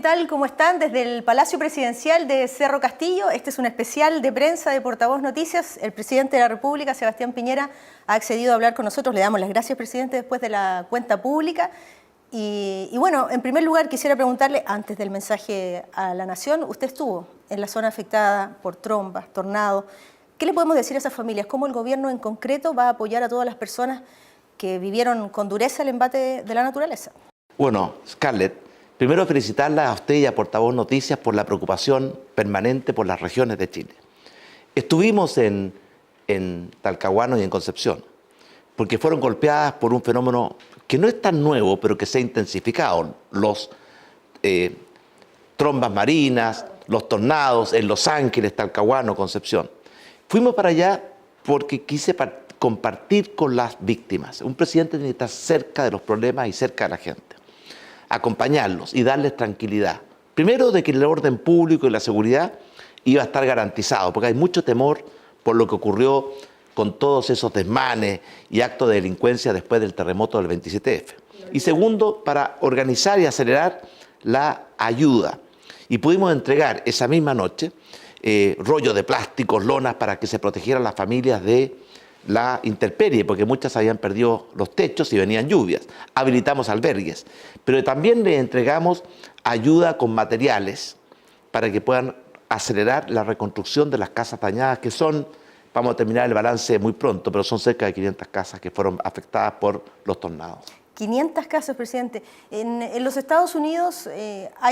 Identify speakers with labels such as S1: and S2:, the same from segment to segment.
S1: tal? ¿Cómo están? Desde el Palacio Presidencial de Cerro Castillo, este es un especial de prensa de Portavoz Noticias. El presidente de la República, Sebastián Piñera, ha accedido a hablar con nosotros. Le damos las gracias, presidente, después de la cuenta pública. Y bueno, en primer lugar quisiera preguntarle, antes del mensaje a la Nación, usted estuvo en la zona afectada por trombas, tornados. ¿Qué le podemos decir a esas familias? ¿Cómo el gobierno en concreto va a apoyar a todas las personas que vivieron con dureza el embate de la naturaleza?
S2: Bueno, Scarlett, primero felicitarla a usted y a Portavoz Noticias por la preocupación permanente por las regiones de Chile. Estuvimos en Talcahuano y en Concepción, porque fueron golpeadas por un fenómeno que no es tan nuevo, pero que se ha intensificado. Los trombas marinas, los tornados en Los Ángeles, Talcahuano, Concepción. Fuimos para allá porque quise compartir con las víctimas. Un presidente tiene que estar cerca de los problemas y cerca de la gente. Acompañarlos y darles tranquilidad. Primero, de que el orden público y la seguridad iba a estar garantizado, porque hay mucho temor por lo que ocurrió con todos esos desmanes y actos de delincuencia después del terremoto del 27F. Y segundo, para organizar y acelerar la ayuda. Y pudimos entregar esa misma noche rollos de plásticos, lonas, para que se protegieran las familias de la intemperie, porque muchas habían perdido los techos y venían lluvias. Habilitamos albergues, pero también le entregamos ayuda con materiales para que puedan acelerar la reconstrucción de las casas dañadas, que son, vamos a terminar el balance muy pronto, pero son cerca de 500 casas que fueron afectadas por los tornados.
S1: 500 casas, presidente. En los Estados Unidos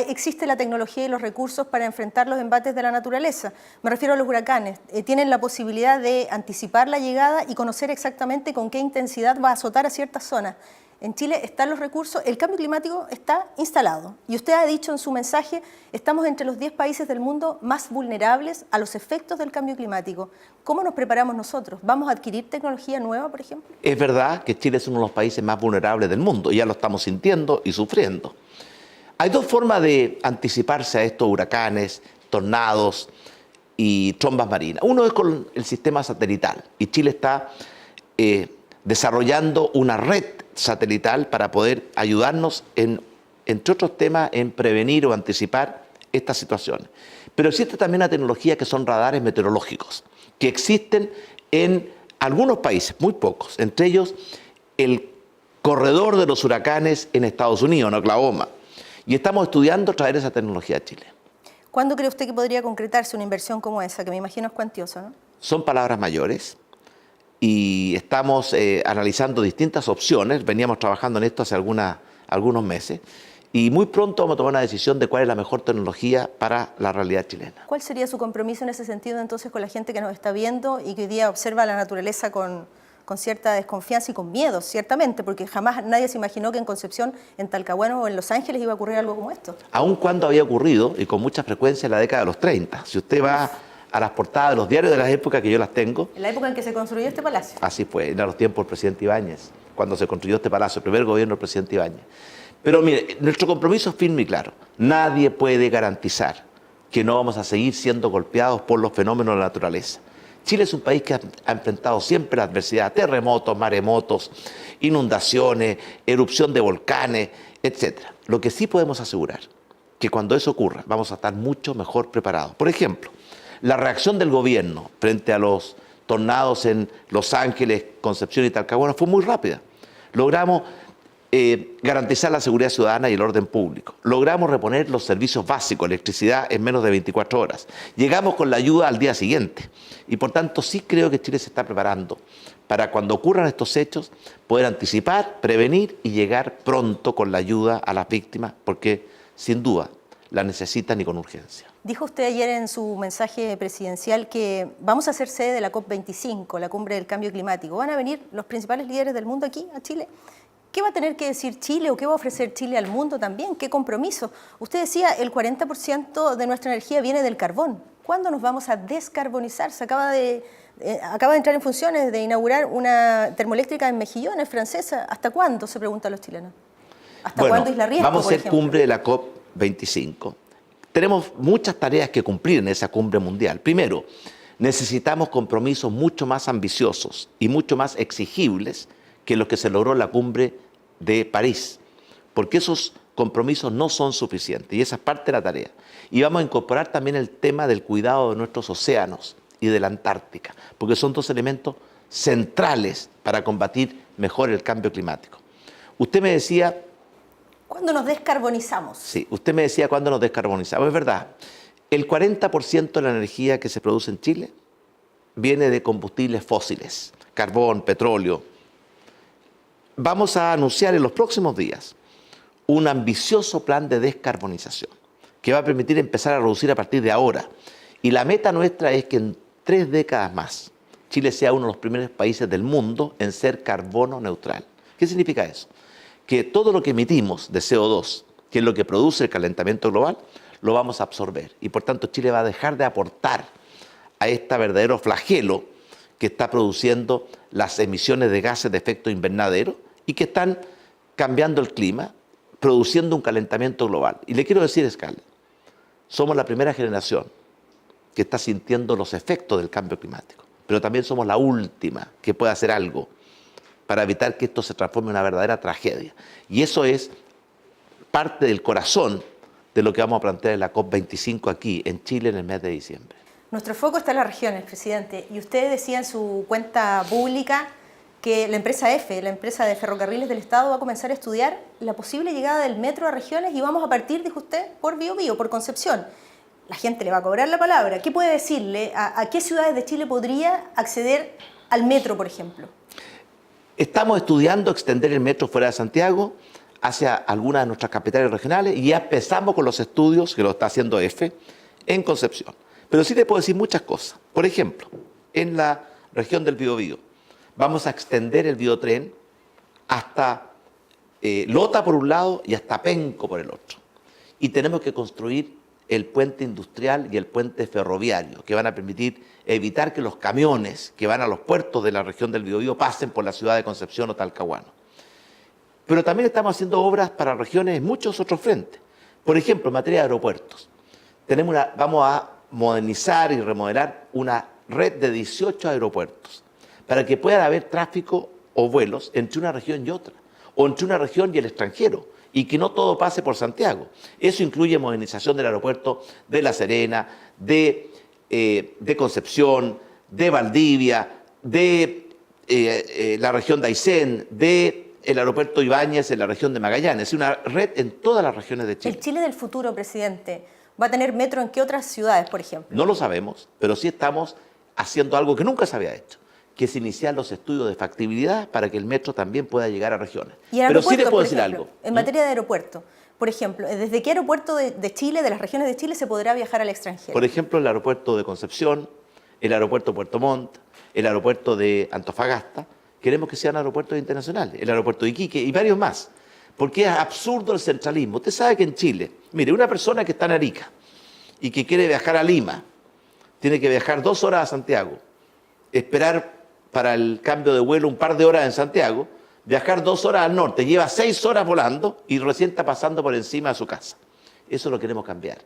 S1: existe la tecnología y los recursos para enfrentar los embates de la naturaleza. Me refiero a los huracanes. Tienen la posibilidad de anticipar la llegada y conocer exactamente con qué intensidad va a azotar a ciertas zonas. En Chile están los recursos, el cambio climático está instalado. Y usted ha dicho en su mensaje, estamos entre los 10 países del mundo más vulnerables a los efectos del cambio climático. ¿Cómo nos preparamos nosotros? ¿Vamos a adquirir tecnología nueva, por ejemplo? Es verdad que Chile es uno de los países más vulnerables del mundo, y ya lo estamos sintiendo y sufriendo. Hay dos formas de anticiparse a estos huracanes, tornados y trombas marinas. Uno es con el sistema satelital, y Chile está desarrollando una red satelital para poder ayudarnos, entre otros temas, en prevenir o anticipar estas situaciones. Pero existe también una tecnología que son radares meteorológicos, que existen en algunos países, muy pocos, entre ellos el corredor de los huracanes en Estados Unidos, en Oklahoma. Y estamos estudiando traer esa tecnología a Chile. ¿Cuándo cree usted que podría concretarse una inversión como esa, que me imagino es cuantiosa, ¿no?
S2: Son palabras mayores. Y estamos analizando distintas opciones, veníamos trabajando en esto hace algunos meses, y muy pronto vamos a tomar una decisión de cuál es la mejor tecnología para la realidad chilena.
S1: ¿Cuál sería su compromiso en ese sentido entonces con la gente que nos está viendo y que hoy día observa la naturaleza con cierta desconfianza y con miedo, ciertamente, porque jamás nadie se imaginó que en Concepción, en Talcahuano o en Los Ángeles iba a ocurrir algo como esto?
S2: Aun cuando había ocurrido, y con mucha frecuencia, en la década de los 30. Si usted va a las portadas de los diarios de las épocas, que yo las tengo.
S1: En la época en que se construyó este palacio.
S2: Así fue, en los tiempos del presidente Ibáñez, cuando se construyó este palacio, el primer gobierno del presidente Ibáñez. Pero mire, nuestro compromiso es firme y claro. Nadie puede garantizar que no vamos a seguir siendo golpeados por los fenómenos de la naturaleza. Chile es un país que ha enfrentado siempre la adversidad, terremotos, maremotos, inundaciones, erupción de volcanes, etc. Lo que sí podemos asegurar, que cuando eso ocurra, vamos a estar mucho mejor preparados. Por ejemplo, la reacción del gobierno frente a los tornados en Los Ángeles, Concepción y Talcahuano fue muy rápida. Logramos garantizar la seguridad ciudadana y el orden público. Logramos reponer los servicios básicos, electricidad, en menos de 24 horas. Llegamos con la ayuda al día siguiente. Y por tanto sí creo que Chile se está preparando para cuando ocurran estos hechos poder anticipar, prevenir y llegar pronto con la ayuda a las víctimas, porque sin duda la necesitan y con urgencia.
S1: Dijo usted ayer en su mensaje presidencial que vamos a ser sede de la COP25, la cumbre del cambio climático. ¿Van a venir los principales líderes del mundo aquí, a Chile? ¿Qué va a tener que decir Chile o qué va a ofrecer Chile al mundo también? ¿Qué compromiso? Usted decía, el 40% de nuestra energía viene del carbón. ¿Cuándo nos vamos a descarbonizar? Se acaba de entrar en funciones de inaugurar una termoeléctrica en Mejillones, francesa. ¿Hasta cuándo? Se preguntan los chilenos. ¿Hasta cuándo Isla Riesgo,
S2: vamos a ser cumbre de la COP25. Tenemos muchas tareas que cumplir en esa cumbre mundial. Primero, necesitamos compromisos mucho más ambiciosos y mucho más exigibles que los que se logró en la cumbre de París, porque esos compromisos no son suficientes y esa es parte de la tarea. Y vamos a incorporar también el tema del cuidado de nuestros océanos y de la Antártica, porque son dos elementos centrales para combatir mejor el cambio climático. Usted me decía...
S1: ¿Cuándo nos descarbonizamos?
S2: Sí, usted me decía cuándo nos descarbonizamos. Es verdad, el 40% de la energía que se produce en Chile viene de combustibles fósiles, carbón, petróleo. Vamos a anunciar en los próximos días un ambicioso plan de descarbonización que va a permitir empezar a reducir a partir de ahora. Y la meta nuestra es que en 3 décadas más Chile sea uno de los primeros países del mundo en ser carbono neutral. ¿Qué significa eso? Que todo lo que emitimos de CO2, que es lo que produce el calentamiento global, lo vamos a absorber. Y por tanto Chile va a dejar de aportar a este verdadero flagelo que está produciendo las emisiones de gases de efecto invernadero y que están cambiando el clima, produciendo un calentamiento global. Y le quiero decir, Scarlett, somos la primera generación que está sintiendo los efectos del cambio climático, pero también somos la última que puede hacer algo para evitar que esto se transforme en una verdadera tragedia. Y eso es parte del corazón de lo que vamos a plantear en la COP25 aquí, en Chile, en el mes de diciembre.
S1: Nuestro foco está en las regiones, presidente. Y usted decía en su cuenta pública que la empresa EFE, la empresa de ferrocarriles del Estado, va a comenzar a estudiar la posible llegada del metro a regiones y vamos a partir, dijo usted, por Biobío, por Concepción. La gente le va a cobrar la palabra. ¿Qué puede decirle? ¿A qué ciudades de Chile podría acceder al metro, por ejemplo?
S2: Estamos estudiando extender el metro fuera de Santiago hacia algunas de nuestras capitales regionales y ya empezamos con los estudios, que lo está haciendo EFE, en Concepción. Pero sí te puedo decir muchas cosas. Por ejemplo, en la región del Biobío, vamos a extender el biotren hasta Lota por un lado y hasta Penco por el otro. Y tenemos que construir el puente industrial y el puente ferroviario, que van a permitir evitar que los camiones que van a los puertos de la región del Biobío pasen por la ciudad de Concepción o Talcahuano. Pero también estamos haciendo obras para regiones en muchos otros frentes. Por ejemplo, en materia de aeropuertos, vamos a modernizar y remodelar una red de 18 aeropuertos para que pueda haber tráfico o vuelos entre una región y otra, o entre una región y el extranjero, y que no todo pase por Santiago. Eso incluye modernización del aeropuerto de La Serena, de Concepción, de Valdivia, de la región de Aysén, del aeropuerto Ibáñez en la región de Magallanes. Es una red en todas las regiones de Chile.
S1: ¿El Chile del futuro, presidente, va a tener metro en qué otras ciudades, por ejemplo?
S2: No lo sabemos, pero sí estamos haciendo algo que nunca se había hecho, que es iniciar los estudios de factibilidad para que el metro también pueda llegar a regiones.
S1: Pero
S2: sí le puedo decir algo.
S1: En materia de aeropuerto, por ejemplo, ¿desde qué aeropuerto de Chile, de las regiones de Chile, se podrá viajar al extranjero?
S2: Por ejemplo, el aeropuerto de Concepción, el aeropuerto Puerto Montt, el aeropuerto de Antofagasta, queremos que sean aeropuertos internacionales, el aeropuerto de Iquique y varios más, porque es absurdo el centralismo. Usted sabe que en Chile, mire, una persona que está en Arica y que quiere viajar a Lima, tiene que viajar 2 horas a Santiago, esperar para el cambio de vuelo un par de horas en Santiago, viajar 2 horas al norte, lleva 6 horas volando y recién está pasando por encima de su casa. Eso lo queremos cambiar,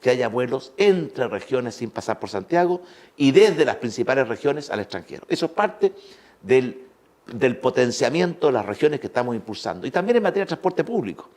S2: que haya vuelos entre regiones sin pasar por Santiago y desde las principales regiones al extranjero. Eso es parte del potenciamiento de las regiones que estamos impulsando. Y también en materia de transporte público.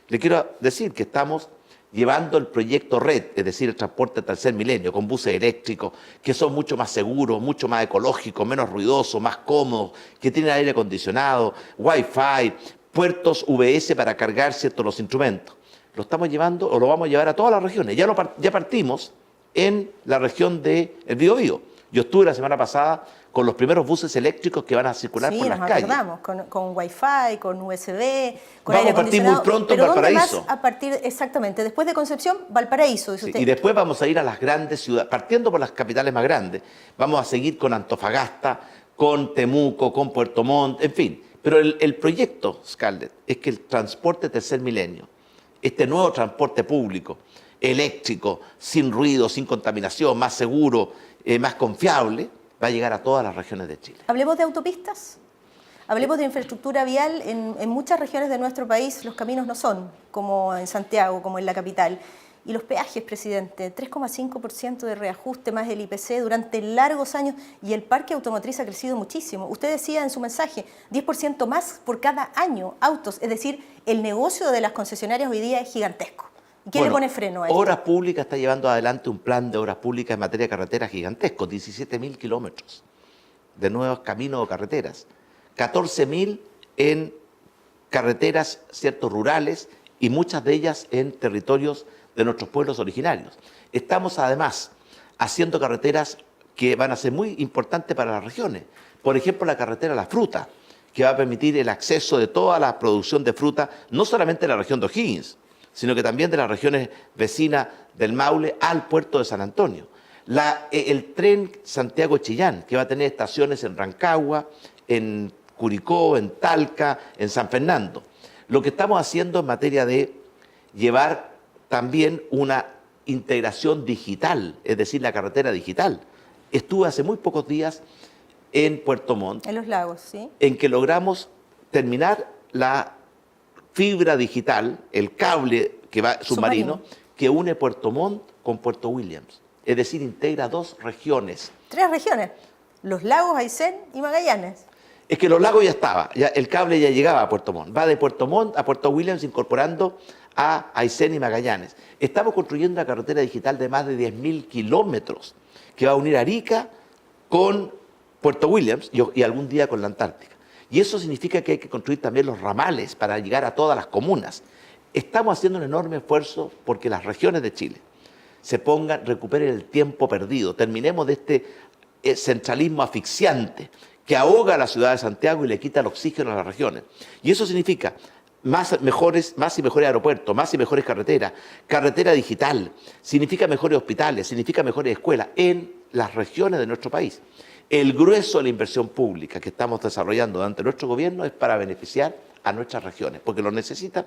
S2: Le quiero decir que estamos llevando el proyecto RED, es decir, el transporte del tercer milenio, con buses eléctricos, que son mucho más seguros, mucho más ecológicos, menos ruidosos, más cómodos, que tienen aire acondicionado, wifi, puertos UBS para cargar ciertos los instrumentos. Lo estamos llevando o lo vamos a llevar a todas las regiones. Ya partimos en la región del Biobío. Yo estuve la semana pasada con los primeros buses eléctricos que van a circular por las calles. Sí, nos
S1: acordamos, con Wi-Fi, con USB, con
S2: aire acondicionado. Vamos a partir muy pronto en Valparaíso.
S1: Más a partir, exactamente, después de Concepción, Valparaíso, dice usted.
S2: Y después vamos a ir a las grandes ciudades, partiendo por las capitales más grandes. Vamos a seguir con Antofagasta, con Temuco, con Puerto Montt, en fin. Pero el proyecto, Scarlett, es que el transporte tercer milenio, este nuevo transporte público, eléctrico, sin ruido, sin contaminación, más seguro, más confiable, va a llegar a todas las regiones de Chile.
S1: Hablemos de autopistas, hablemos de infraestructura vial. En muchas regiones de nuestro país los caminos no son como en Santiago, como en la capital. Y los peajes, presidente, 3,5% de reajuste más el IPC durante largos años y el parque automotriz ha crecido muchísimo. Usted decía en su mensaje, 10% más por cada año autos, es decir, el negocio de las concesionarias hoy día es gigantesco. ¿Y quién le pone freno a esto?
S2: Obras Públicas está llevando adelante un plan de obras públicas en materia de carreteras gigantesco, 17.000 kilómetros de nuevos caminos o carreteras, 14.000 en carreteras, ciertos, rurales y muchas de ellas en territorios de nuestros pueblos originarios. Estamos además haciendo carreteras que van a ser muy importantes para las regiones. Por ejemplo, la carretera La Fruta, que va a permitir el acceso de toda la producción de fruta, no solamente de la región de O'Higgins, sino que también de las regiones vecinas del Maule al puerto de San Antonio. El tren Santiago-Chillán, que va a tener estaciones en Rancagua, en Curicó, en Talca, en San Fernando. Lo que estamos haciendo en materia de llevar también una integración digital, es decir, la carretera digital. Estuve hace muy pocos días en Puerto Montt.
S1: En Los Lagos, ¿sí?
S2: En que logramos terminar la fibra digital, el cable que va submarino, que une Puerto Montt con Puerto Williams. Es decir, integra 2 regiones.
S1: 3 regiones, Los Lagos, Aysén y Magallanes.
S2: Es que Los Lagos ya estaba, el cable ya llegaba a Puerto Montt. Va de Puerto Montt a Puerto Williams incorporando a Aysén y Magallanes. Estamos construyendo una carretera digital de más de 10.000 kilómetros que va a unir Arica con Puerto Williams y algún día con la Antártica. Y eso significa que hay que construir también los ramales para llegar a todas las comunas. Estamos haciendo un enorme esfuerzo porque las regiones de Chile recuperen el tiempo perdido. Terminemos de este centralismo asfixiante que ahoga a la ciudad de Santiago y le quita el oxígeno a las regiones. Y eso significa más y mejores aeropuertos, más y mejores carreteras, carretera digital, significa mejores hospitales, significa mejores escuelas en las regiones de nuestro país. El grueso de la inversión pública que estamos desarrollando durante nuestro gobierno es para beneficiar a nuestras regiones, porque lo necesitan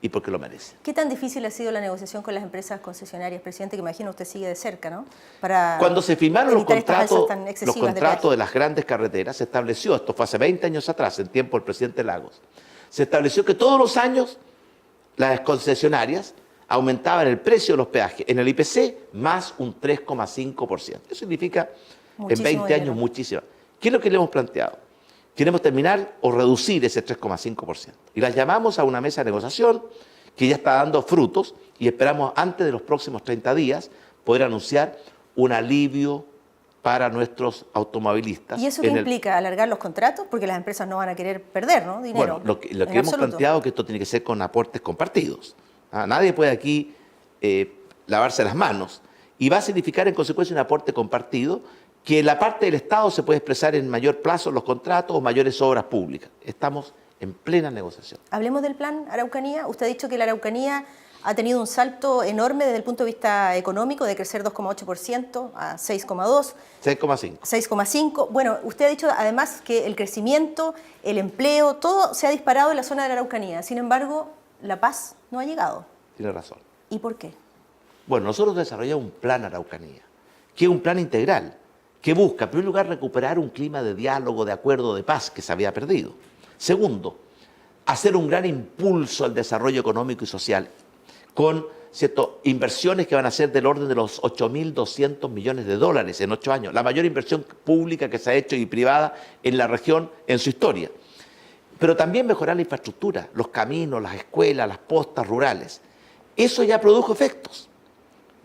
S2: y porque lo merecen.
S1: ¿Qué tan difícil ha sido la negociación con las empresas concesionarias, presidente, que imagino usted sigue de cerca, ¿no?
S2: Cuando se firmaron los contratos de las grandes carreteras, se estableció, esto fue hace 20 años atrás, en tiempo del presidente Lagos, se estableció que todos los años las concesionarias aumentaban el precio de los peajes en el IPC más un 3,5%. Eso significa en 20 años muchísimo. ¿Qué es lo que le hemos planteado? Queremos terminar o reducir ese 3,5%. Y las llamamos a una mesa de negociación que ya está dando frutos y esperamos antes de los próximos 30 días poder anunciar un alivio para nuestros automovilistas.
S1: ¿Y eso qué implica? ¿Alargar los contratos? Porque las empresas no van a querer perder, ¿no? Dinero.
S2: Bueno, lo que hemos planteado es que esto tiene que ser con aportes compartidos. Nadie puede aquí lavarse las manos. Y va a significar en consecuencia un aporte compartido que la parte del Estado se puede expresar en mayor plazo en los contratos o mayores obras públicas. Estamos en plena negociación.
S1: Hablemos del plan Araucanía. Usted ha dicho que la Araucanía ha tenido un salto enorme desde el punto de vista económico, de crecer 2,8% a 6,2%.
S2: 6,5%.
S1: 6,5%. Bueno, usted ha dicho además que el crecimiento, el empleo, todo se ha disparado en la zona de la Araucanía. Sin embargo, la paz no ha llegado.
S2: Tiene razón.
S1: ¿Y por qué?
S2: Bueno, nosotros desarrollamos un plan Araucanía, que es un plan integral, que busca, en primer lugar, recuperar un clima de diálogo, de acuerdo, de paz que se había perdido. Segundo, hacer un gran impulso al desarrollo económico y social con inversiones que van a ser del orden de los 8.200 millones de dólares en 8 años, la mayor inversión pública que se ha hecho y privada en la región en su historia. Pero también mejorar la infraestructura, los caminos, las escuelas, las postas rurales. Eso ya produjo efectos.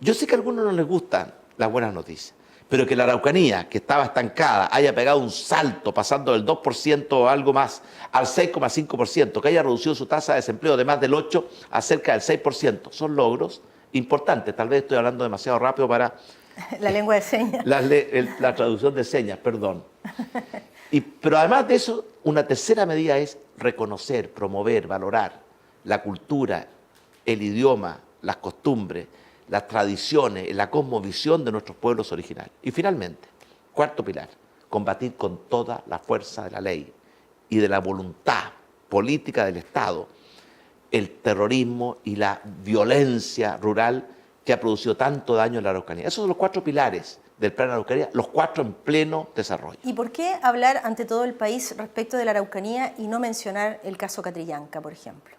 S2: Yo sé que a algunos no les gustan las buenas noticias, pero que la Araucanía, que estaba estancada, haya pegado un salto pasando del 2% o algo más al 6,5%, que haya reducido su tasa de desempleo de más del 8% a cerca del 6%, son logros importantes. Tal vez estoy hablando demasiado rápido para...
S1: La lengua de señas.
S2: La traducción de señas, perdón. Pero además de eso, una tercera medida es reconocer, promover, valorar la cultura, el idioma, las costumbres, las tradiciones, la cosmovisión de nuestros pueblos originarios. Y finalmente, cuarto pilar, combatir con toda la fuerza de la ley y de la voluntad política del Estado el terrorismo y la violencia rural que ha producido tanto daño en la Araucanía. Esos son los 4 pilares del Plan Araucanía, los 4 en pleno desarrollo.
S1: ¿Y por qué hablar ante todo el país respecto de la Araucanía y no mencionar el caso Catrillanca, por ejemplo?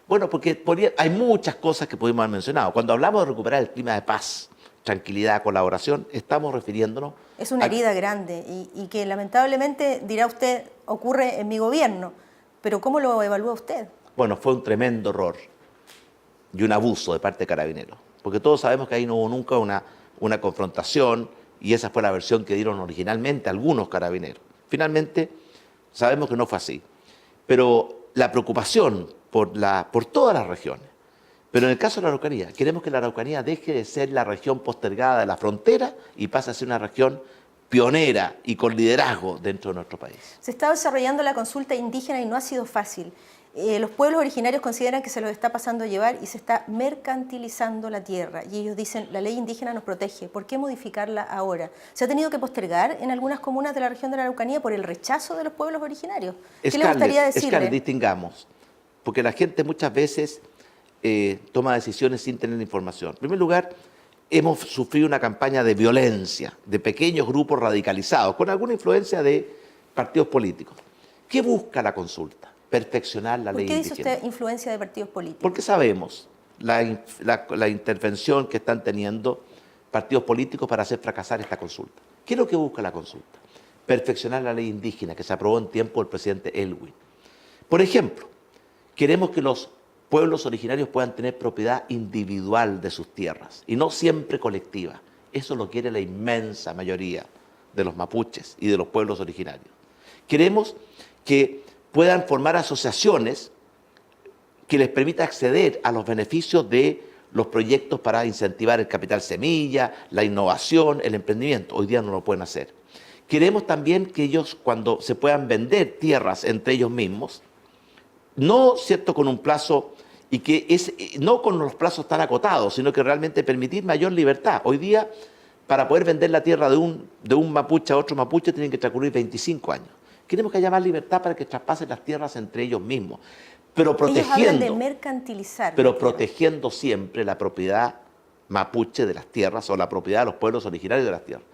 S2: Bueno, porque hay muchas cosas que pudimos haber mencionado. Cuando hablamos de recuperar el clima de paz, tranquilidad, colaboración, estamos refiriéndonos...
S1: Es una herida grande y que lamentablemente, dirá usted, ocurre en mi gobierno. Pero ¿cómo lo evalúa usted?
S2: Bueno, fue un tremendo error y un abuso de parte de Carabineros. Porque todos sabemos que ahí no hubo nunca una confrontación y esa fue la versión que dieron originalmente algunos Carabineros. Finalmente, sabemos que no fue así. Pero la preocupación por todas las regiones, pero en el caso de la Araucanía, queremos que la Araucanía deje de ser la región postergada de la frontera y pase a ser una región pionera y con liderazgo dentro de nuestro país.
S1: Se está desarrollando la consulta indígena y no ha sido fácil. Los pueblos originarios consideran que se los está pasando a llevar y se está mercantilizando la tierra. Y ellos dicen, la ley indígena nos protege, ¿por qué modificarla ahora? Se ha tenido que postergar en algunas comunas de la región de la Araucanía por el rechazo de los pueblos originarios. ¿Qué le gustaría decirle?
S2: Scarlett, distingamos, porque la gente muchas veces toma decisiones sin tener información. En primer lugar, hemos sufrido una campaña de violencia, de pequeños grupos radicalizados, con alguna influencia de partidos políticos. ¿Qué busca la consulta? Perfeccionar la ley indígena.
S1: ¿Por qué dice usted influencia de partidos políticos?
S2: Porque sabemos la intervención que están teniendo partidos políticos para hacer fracasar esta consulta. ¿Qué es lo que busca la consulta? Perfeccionar la ley indígena que se aprobó en tiempo del presidente Elwin. Por ejemplo, queremos que los pueblos originarios puedan tener propiedad individual de sus tierras y no siempre colectiva. Eso lo quiere la inmensa mayoría de los mapuches y de los pueblos originarios. Queremos que puedan formar asociaciones que les permita acceder a los beneficios de los proyectos para incentivar el capital semilla, la innovación, el emprendimiento. Hoy día no lo pueden hacer. Queremos también que ellos, cuando se puedan vender tierras entre ellos mismos, no cierto con un plazo y no con los plazos tan acotados, sino que realmente permitir mayor libertad. Hoy día, para poder vender la tierra de un mapuche a otro mapuche, tienen que transcurrir 25 años. Queremos que haya más libertad para que traspasen las tierras entre ellos mismos, pero protegiendo,
S1: ellos hablan de mercantilizar,
S2: pero protegiendo siempre la propiedad mapuche de las tierras o la propiedad de los pueblos originarios de las tierras.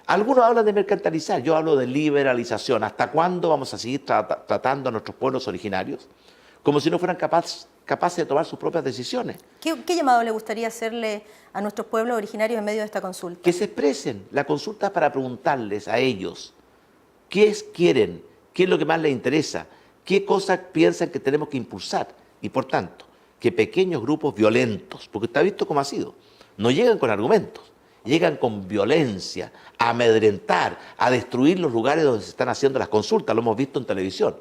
S2: Algunos hablan de mercantilizar, yo hablo de liberalización. ¿Hasta cuándo vamos a seguir tratando a nuestros pueblos originarios como si no fueran capaces de tomar sus propias decisiones?
S1: ¿Qué llamado le gustaría hacerle a nuestros pueblos originarios en medio de esta consulta?
S2: Que se expresen. La consulta es para preguntarles a ellos qué quieren, qué es lo que más les interesa, qué cosas piensan que tenemos que impulsar. Y por tanto, que pequeños grupos violentos, porque está visto cómo ha sido, no llegan con argumentos, llegan con violencia, a amedrentar, a destruir los lugares donde se están haciendo las consultas, lo hemos visto en televisión.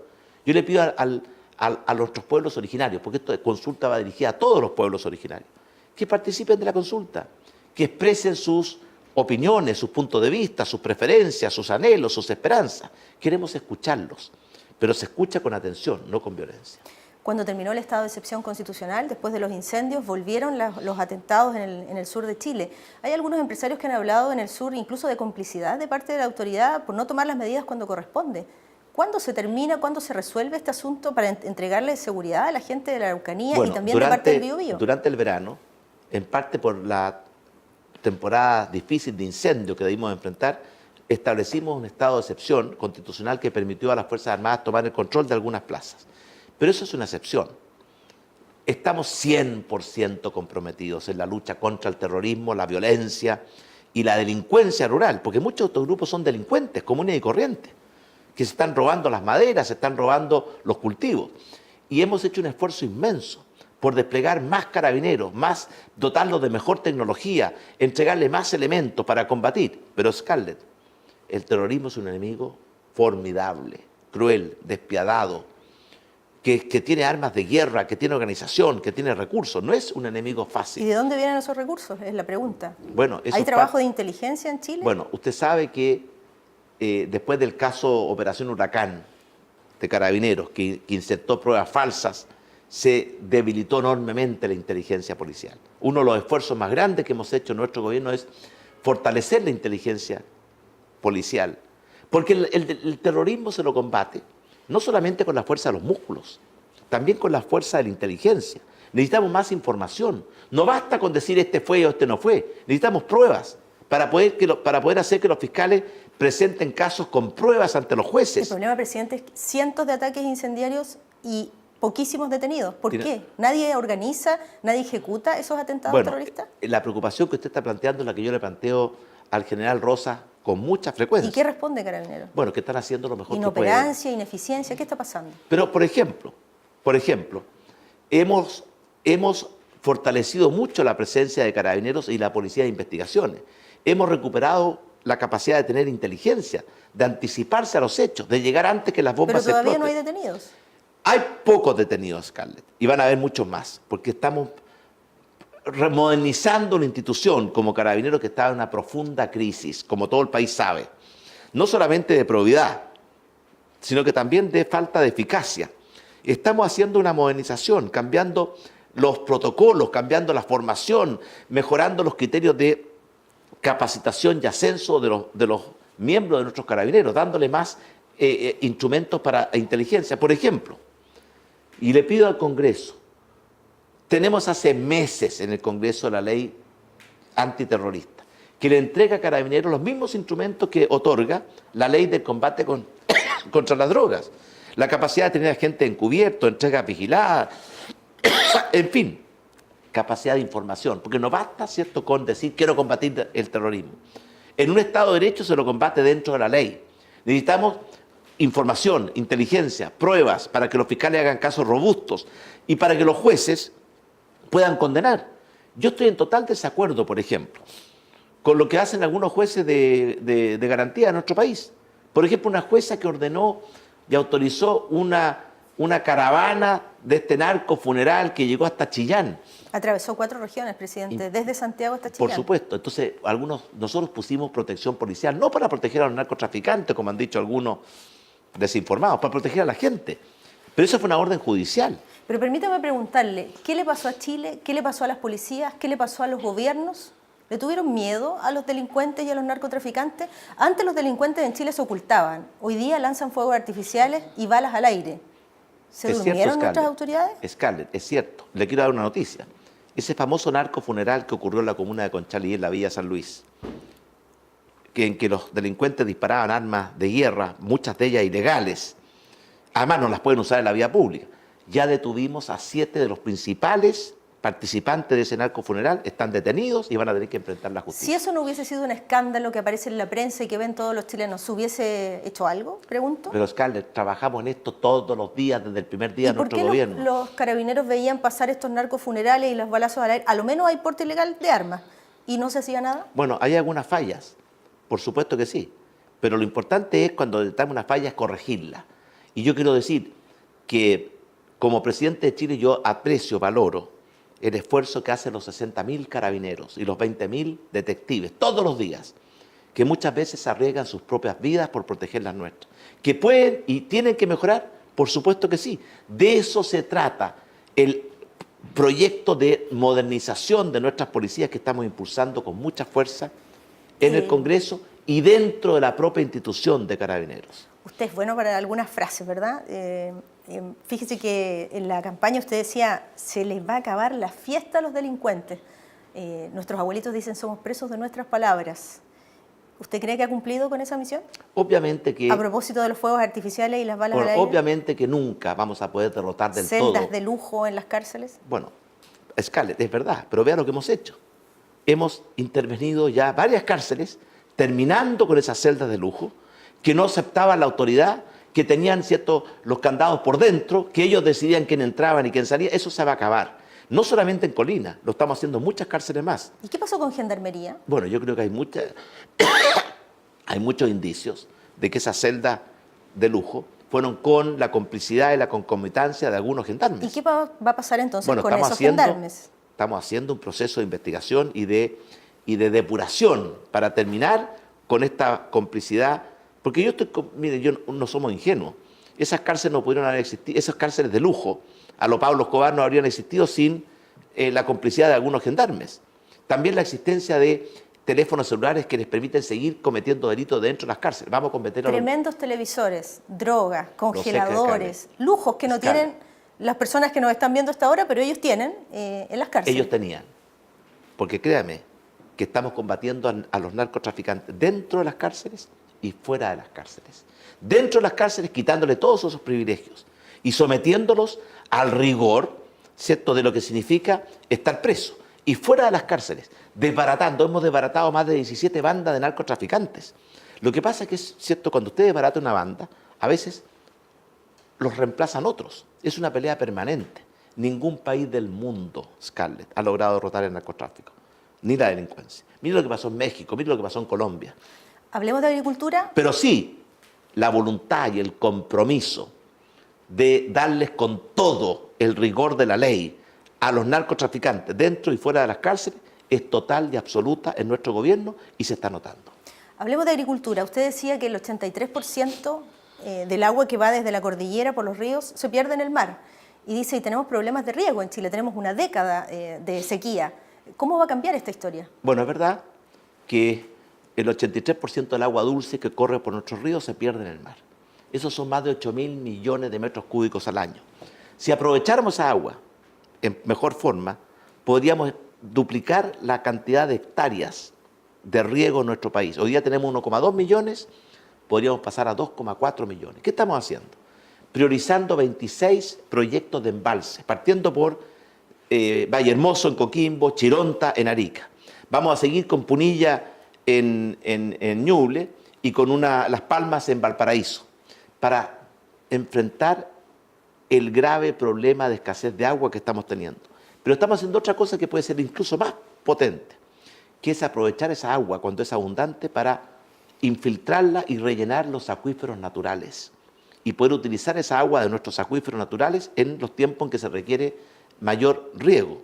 S2: Yo le pido a nuestros pueblos originarios, porque esta consulta va dirigida a todos los pueblos originarios, que participen de la consulta, que expresen sus opiniones, sus puntos de vista, sus preferencias, sus anhelos, sus esperanzas. Queremos escucharlos, pero se escucha con atención, no con violencia.
S1: Cuando terminó el estado de excepción constitucional, después de los incendios, volvieron los atentados en el sur de Chile. Hay algunos empresarios que han hablado en el sur incluso de complicidad de parte de la autoridad por no tomar las medidas cuando corresponde. ¿Cuándo se termina, cuándo se resuelve este asunto para entregarle seguridad a la gente de la Araucanía y también de parte del Biobío?
S2: Durante el verano, en parte por la temporada difícil de incendio que debimos enfrentar, establecimos un estado de excepción constitucional que permitió a las Fuerzas Armadas tomar el control de algunas plazas. Pero eso es una excepción. Estamos 100% comprometidos en la lucha contra el terrorismo, la violencia y la delincuencia rural, porque muchos de estos grupos son delincuentes comunes y corrientes, que se están robando las maderas, se están robando los cultivos. Y hemos hecho un esfuerzo inmenso por desplegar más carabineros, dotarlos de mejor tecnología, entregarle más elementos para combatir. Pero Scarlett, el terrorismo es un enemigo formidable, cruel, despiadado, que tiene armas de guerra, que tiene organización, que tiene recursos. No es un enemigo fácil.
S1: ¿Y de dónde vienen esos recursos? Es la pregunta.
S2: Bueno,
S1: ¿hay trabajo de inteligencia en Chile?
S2: Bueno, usted sabe que después del caso Operación Huracán de Carabineros, que insertó pruebas falsas, se debilitó enormemente la inteligencia policial. Uno de los esfuerzos más grandes que hemos hecho en nuestro gobierno es fortalecer la inteligencia policial, porque el terrorismo se lo combate no solamente con la fuerza de los músculos, también con la fuerza de la inteligencia. Necesitamos más información. No basta con decir este fue o este no fue. Necesitamos pruebas para poder hacer que los fiscales presenten casos con pruebas ante los jueces.
S1: El problema, presidente, es cientos de ataques incendiarios y poquísimos detenidos. ¿Por
S2: Tiene-
S1: qué? ¿Nadie organiza, nadie ejecuta esos atentados
S2: Bueno,
S1: terroristas?
S2: la preocupación que usted está planteando es la que yo le planteo al general Rosa con mucha
S1: ¿Y
S2: frecuencia.
S1: qué responde Carabineros?
S2: Bueno, que están haciendo lo mejor que pueden.
S1: Inoperancia, ineficiencia, ¿qué está pasando?
S2: Pero, por ejemplo, hemos fortalecido mucho la presencia de Carabineros y la Policía de Investigaciones. Hemos recuperado la capacidad de tener inteligencia, de anticiparse a los hechos, de llegar antes que las bombas
S1: Pero todavía
S2: exploten.
S1: no hay detenidos.
S2: Hay pocos detenidos, Scarlett, y van a haber muchos más, porque estamos remodernizando una institución como Carabineros que está en una profunda crisis, como todo el país sabe. No solamente de probidad, sino que también de falta de eficacia. Estamos haciendo una modernización, cambiando los protocolos, cambiando la formación, mejorando los criterios de capacitación y ascenso de los miembros de nuestros carabineros, dándole más instrumentos para inteligencia. Por ejemplo, y le pido al Congreso, tenemos hace meses en el Congreso la ley antiterrorista, que le entrega a Carabineros los mismos instrumentos que otorga la ley del combate contra las drogas. La capacidad de tener a gente encubierto, entregas vigiladas, en fin, capacidad de información, porque no basta, ¿cierto?, con decir quiero combatir el terrorismo. En un Estado de Derecho se lo combate dentro de la ley. Necesitamos información, inteligencia, pruebas para que los fiscales hagan casos robustos y para que los jueces puedan condenar. Yo estoy en total desacuerdo, por ejemplo, con lo que hacen algunos jueces de garantía en nuestro país. Por ejemplo, una jueza que ordenó y autorizó una caravana de este narco funeral que llegó hasta Chillán.
S1: Atravesó 4 regiones, presidente, desde Santiago hasta Chillán.
S2: Por supuesto. Entonces, nosotros pusimos protección policial, no para proteger a los narcotraficantes, como han dicho algunos desinformados, para proteger a la gente. Pero eso fue una orden judicial.
S1: Pero permítame preguntarle, ¿qué le pasó a Chile? ¿Qué le pasó a las policías? ¿Qué le pasó a los gobiernos? ¿Le tuvieron miedo a los delincuentes y a los narcotraficantes? Antes los delincuentes en Chile se ocultaban. Hoy día lanzan fuegos artificiales y balas al aire. ¿Se
S2: Es
S1: durmieron
S2: cierto,
S1: nuestras
S2: Scarlett.
S1: autoridades?
S2: Scarlett, es cierto. Le quiero dar una noticia. Ese famoso narco funeral que ocurrió en la comuna de Conchalí, en la Villa San Luis, en que los delincuentes disparaban armas de guerra, muchas de ellas ilegales, además no las pueden usar en la vía pública. Ya detuvimos a 7 de los principales participantes de ese narco funeral, están detenidos y van a tener que enfrentar la justicia.
S1: Si eso no hubiese sido un escándalo que aparece en la prensa y que ven todos los chilenos, ¿se hubiese hecho algo? Pregunto.
S2: Pero Scarlett, trabajamos en esto todos los días, desde el primer día
S1: ¿Y
S2: de
S1: por
S2: nuestro
S1: qué
S2: gobierno.
S1: los carabineros veían pasar estos narcofunerales y los balazos al aire? A lo menos hay porte ilegal de armas y no se hacía nada.
S2: Bueno, hay algunas fallas, por supuesto que sí, pero lo importante es cuando detectamos una falla es corregirla. Y yo quiero decir que como presidente de Chile yo aprecio, valoro el esfuerzo que hacen los 60.000 carabineros y los 20.000 detectives todos los días, que muchas veces arriesgan sus propias vidas por proteger las nuestras. ¿Que pueden y tienen que mejorar? Por supuesto que sí. De eso se trata el proyecto de modernización de nuestras policías que estamos impulsando con mucha fuerza en el Congreso y dentro de la propia institución de Carabineros.
S1: Usted es bueno para algunas frases, ¿verdad? Fíjese que en la campaña usted decía, se les va a acabar la fiesta a los delincuentes. Nuestros abuelitos dicen, somos presos de nuestras palabras. ¿Usted cree que ha cumplido con esa misión?
S2: Obviamente que,
S1: A propósito de los fuegos artificiales y las balas al aire.
S2: obviamente que nunca vamos a poder derrotar del todo.
S1: ¿Celdas de lujo en las cárceles?
S2: Bueno, Scarlett, es verdad, pero vea lo que hemos hecho. Hemos intervenido ya varias cárceles, terminando con esas celdas de lujo, que no aceptaban la autoridad, que tenían los candados por dentro, que ellos decidían quién entraban y quién salía. Eso se va a acabar. No solamente en Colina, lo estamos haciendo en muchas cárceles más.
S1: ¿Y qué pasó con Gendarmería?
S2: Bueno, yo creo que hay muchos indicios de que esas celdas de lujo fueron con la complicidad y la concomitancia de algunos gendarmes.
S1: ¿Y qué va a pasar entonces
S2: Bueno,
S1: con esos gendarmes?
S2: estamos haciendo un proceso de investigación y de depuración para terminar con esta complicidad. Porque mire, yo no somos ingenuos. Esas cárceles no pudieron haber existido, esas cárceles de lujo, a lo Pablo Escobar no habrían existido sin la complicidad de algunos gendarmes. También la existencia de teléfonos celulares que les permiten seguir cometiendo delitos dentro de las cárceles. Vamos a combatir
S1: Tremendos televisores, drogas,
S2: sé,
S1: congeladores, lujos que no
S2: Scarlett.
S1: tienen las personas que nos están viendo hasta ahora, pero ellos tienen en las cárceles.
S2: Ellos tenían. Porque créame que estamos combatiendo a los narcotraficantes dentro de las cárceles y fuera de las cárceles. Dentro de las cárceles quitándole todos esos privilegios y sometiéndolos al rigor, ¿cierto?, de lo que significa estar preso. Y fuera de las cárceles, desbaratando, hemos desbaratado más de 17 bandas de narcotraficantes. Lo que pasa es que, es cierto, cuando usted desbarata una banda, a veces los reemplazan otros. Es una pelea permanente. Ningún país del mundo, Scarlett, ha logrado derrotar el narcotráfico, ni la delincuencia. Mire lo que pasó en México, mire lo que pasó en Colombia.
S1: Hablemos de agricultura.
S2: Pero sí, la voluntad y el compromiso de darles con todo el rigor de la ley a los narcotraficantes dentro y fuera de las cárceles es total y absoluta en nuestro gobierno y se está notando.
S1: Hablemos de agricultura. Usted decía que el 83% del agua que va desde la cordillera por los ríos se pierde en el mar. Y dice, y tenemos problemas de riego en Chile, tenemos una década de sequía. ¿Cómo va a cambiar esta historia?
S2: Bueno, es verdad que el 83% del agua dulce que corre por nuestros ríos se pierde en el mar. Esos son más de 8.000 millones de metros cúbicos al año. Si aprovecháramos esa agua en mejor forma, podríamos duplicar la cantidad de hectáreas de riego en nuestro país. Hoy día tenemos 1,2 millones, podríamos pasar a 2,4 millones. ¿Qué estamos haciendo? Priorizando 26 proyectos de embalse, partiendo por Valle Hermoso en Coquimbo, Chironta en Arica. Vamos a seguir con Punilla en Ñuble y con Las Palmas en Valparaíso, para enfrentar el grave problema de escasez de agua que estamos teniendo. Pero estamos haciendo otra cosa que puede ser incluso más potente, que es aprovechar esa agua cuando es abundante para infiltrarla y rellenar los acuíferos naturales y poder utilizar esa agua de nuestros acuíferos naturales en los tiempos en que se requiere mayor riego.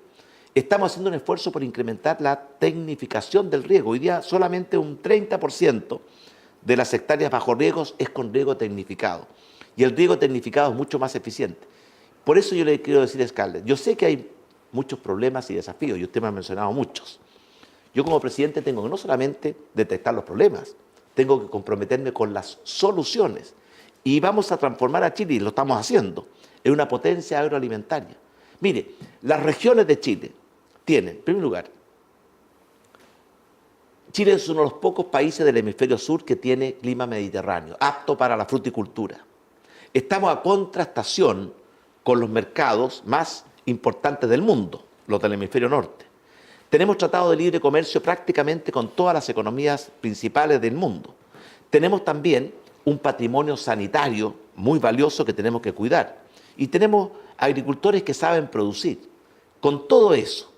S2: Estamos haciendo un esfuerzo por incrementar la tecnificación del riego. Hoy día solamente un 30% de las hectáreas bajo riegos es con riego tecnificado. Y el riego tecnificado es mucho más eficiente. Por eso yo le quiero decir a Scarlett, yo sé que hay muchos problemas y desafíos, y usted me ha mencionado muchos. Yo como presidente tengo que no solamente detectar los problemas, tengo que comprometerme con las soluciones. Y vamos a transformar a Chile, y lo estamos haciendo, en una potencia agroalimentaria. Mire, las regiones de Chile tienen, en primer lugar, Chile es uno de los pocos países del hemisferio sur que tiene clima mediterráneo, apto para la fruticultura. Estamos a contrastación con los mercados más importantes del mundo, los del hemisferio norte. Tenemos tratado de libre comercio prácticamente con todas las economías principales del mundo. Tenemos también un patrimonio sanitario muy valioso que tenemos que cuidar. Y tenemos agricultores que saben producir. Con todo eso,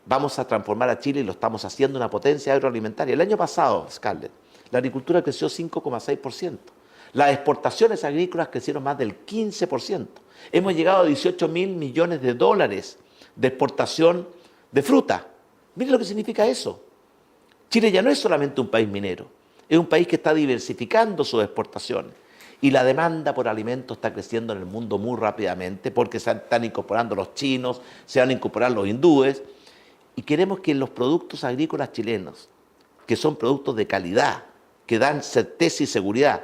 S2: vamos a transformar a Chile, y lo estamos haciendo, en una potencia agroalimentaria. El año pasado, Scarlett, la agricultura creció 5,6%. Las exportaciones agrícolas crecieron más del 15%. Hemos llegado a 18.000 millones de dólares de exportación de fruta. Miren lo que significa eso. Chile ya no es solamente un país minero, es un país que está diversificando sus exportaciones. Y la demanda por alimentos está creciendo en el mundo muy rápidamente porque se están incorporando los chinos, se van a incorporar los hindúes. Y queremos que los productos agrícolas chilenos, que son productos de calidad, que dan certeza y seguridad,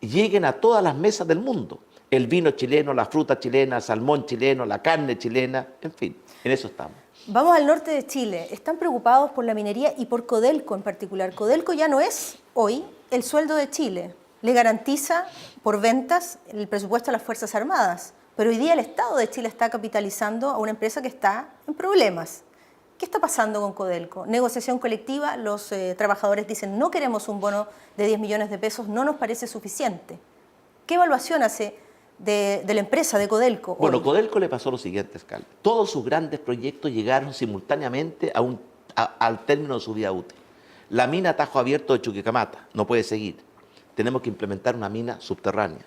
S2: lleguen a todas las mesas del mundo. El vino chileno, la fruta chilena, el salmón chileno, la carne chilena, en fin, en eso estamos.
S1: Vamos al norte de Chile. Están preocupados por la minería y por Codelco en particular. Codelco ya no es hoy el sueldo de Chile. Le garantiza por ventas el presupuesto a las Fuerzas Armadas. Pero hoy día el Estado de Chile está capitalizando a una empresa que está en problemas. ¿Qué está pasando con Codelco? Negociación colectiva, los trabajadores dicen no queremos un bono de 10 millones de pesos, no nos parece suficiente. ¿Qué evaluación hace de la empresa, de Codelco?
S2: Bueno,
S1: hoy?
S2: Codelco le pasó lo siguiente, Scarlett. Todos sus grandes proyectos llegaron simultáneamente al término de su vida útil. La mina Tajo Abierto de Chuquicamata no puede seguir. Tenemos que implementar una mina subterránea.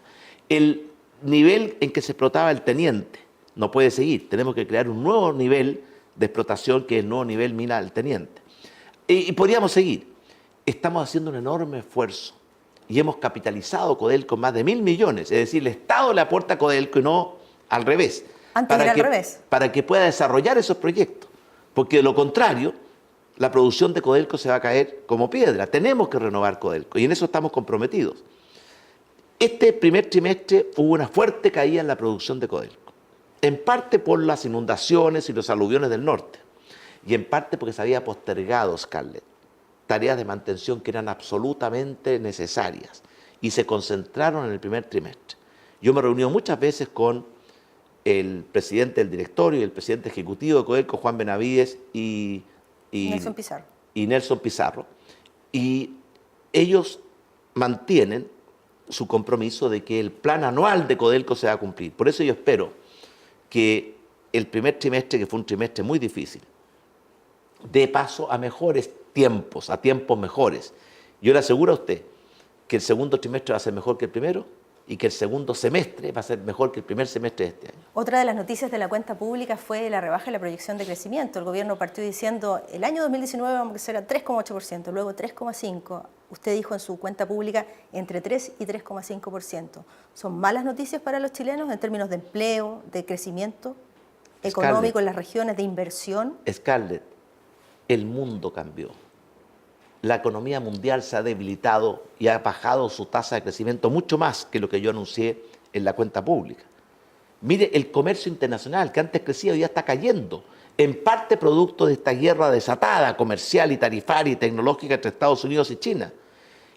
S2: El nivel en que se explotaba el Teniente no puede seguir. Tenemos que crear un nuevo nivel de explotación, que es el nuevo nivel mina del Teniente. Y podríamos seguir. Estamos haciendo un enorme esfuerzo y hemos capitalizado Codelco más de 1.000 millones. Es decir, el Estado le aporta a Codelco y no al revés.
S1: Antes era al revés.
S2: Para que pueda desarrollar esos proyectos. Porque de lo contrario, la producción de Codelco se va a caer como piedra. Tenemos que renovar Codelco y en eso estamos comprometidos. Este primer trimestre hubo una fuerte caída en la producción de Codelco. En parte por las inundaciones y los aluviones del norte. Y en parte porque se había postergado, Scarlett, tareas de mantención que eran absolutamente necesarias y se concentraron en el primer trimestre. Yo me he reunido muchas veces con el presidente del directorio y el presidente ejecutivo de Codelco, Juan Benavides y Nelson Pizarro. Y ellos mantienen su compromiso de que el plan anual de Codelco se va a cumplir. Por eso yo espero que el primer trimestre, que fue un trimestre muy difícil, dé paso a mejores tiempos, a tiempos mejores. Yo le aseguro a usted que el segundo trimestre va a ser mejor que el primero y que el segundo semestre va a ser mejor que el primer semestre de este año.
S1: Otra de las noticias de la cuenta pública fue la rebaja de la proyección de crecimiento. El gobierno partió diciendo el año 2019 vamos a crecer a 3,8%, luego 3,5%. Usted dijo en su cuenta pública entre 3 y 3,5%. ¿Son malas noticias para los chilenos en términos de empleo, de crecimiento económico en las regiones, de inversión?
S2: Scarlett, el mundo cambió. La economía mundial se ha debilitado y ha bajado su tasa de crecimiento mucho más que lo que yo anuncié en la cuenta pública. Mire, el comercio internacional, que antes crecía, hoy ya está cayendo, en parte producto de esta guerra desatada comercial y tarifaria y tecnológica entre Estados Unidos y China,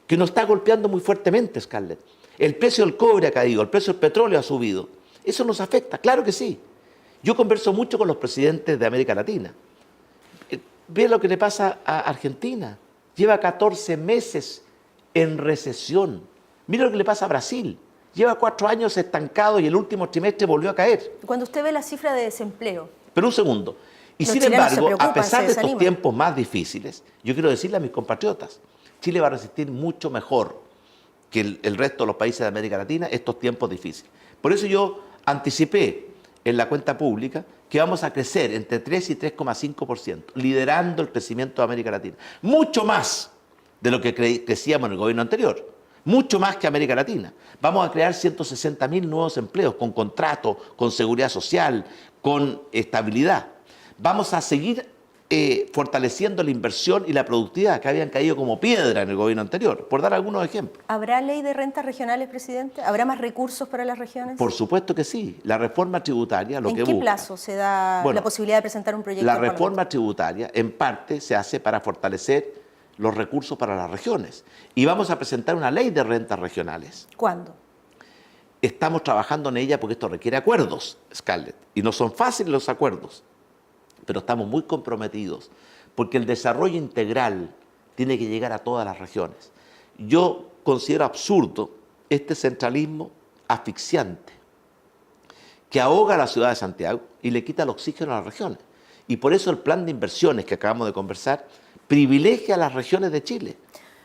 S2: que nos está golpeando muy fuertemente, Scarlett. El precio del cobre ha caído, el precio del petróleo ha subido. ¿Eso nos afecta? Claro que sí. Yo converso mucho con los presidentes de América Latina. Ve lo que le pasa a Argentina. Lleva 14 meses en recesión. Mira lo que le pasa a Brasil. Lleva 4 años estancado y el último trimestre volvió a caer.
S1: Cuando usted ve la cifra de desempleo.
S2: Pero un segundo. Y sin embargo, a pesar de estos tiempos más difíciles, yo quiero decirle a mis compatriotas, Chile va a resistir mucho mejor que el resto de los países de América Latina estos tiempos difíciles. Por eso yo anticipé en la cuenta pública que vamos a crecer entre 3 y 3,5%, liderando el crecimiento de América Latina. Mucho más de lo que crecíamos en el gobierno anterior, mucho más que América Latina. Vamos a crear 160.000 nuevos empleos con contrato, con seguridad social, con estabilidad. Vamos a seguir fortaleciendo la inversión y la productividad que habían caído como piedra en el gobierno anterior, por dar algunos ejemplos.
S1: ¿Habrá ley de rentas regionales, presidente? ¿Habrá más recursos para las regiones?
S2: Por supuesto que sí. La reforma tributaria lo que busca...
S1: ¿En qué plazo se da la posibilidad de presentar un proyecto?
S2: La reforma tributaria, en parte, se hace para fortalecer los recursos para las regiones. Y vamos a presentar una ley de rentas regionales.
S1: ¿Cuándo?
S2: Estamos trabajando en ella porque esto requiere acuerdos, Scarlett, y no son fáciles los acuerdos. Pero estamos muy comprometidos, porque el desarrollo integral tiene que llegar a todas las regiones. Yo considero absurdo este centralismo asfixiante, que ahoga a la ciudad de Santiago y le quita el oxígeno a las regiones. Y por eso el plan de inversiones que acabamos de conversar privilegia a las regiones de Chile.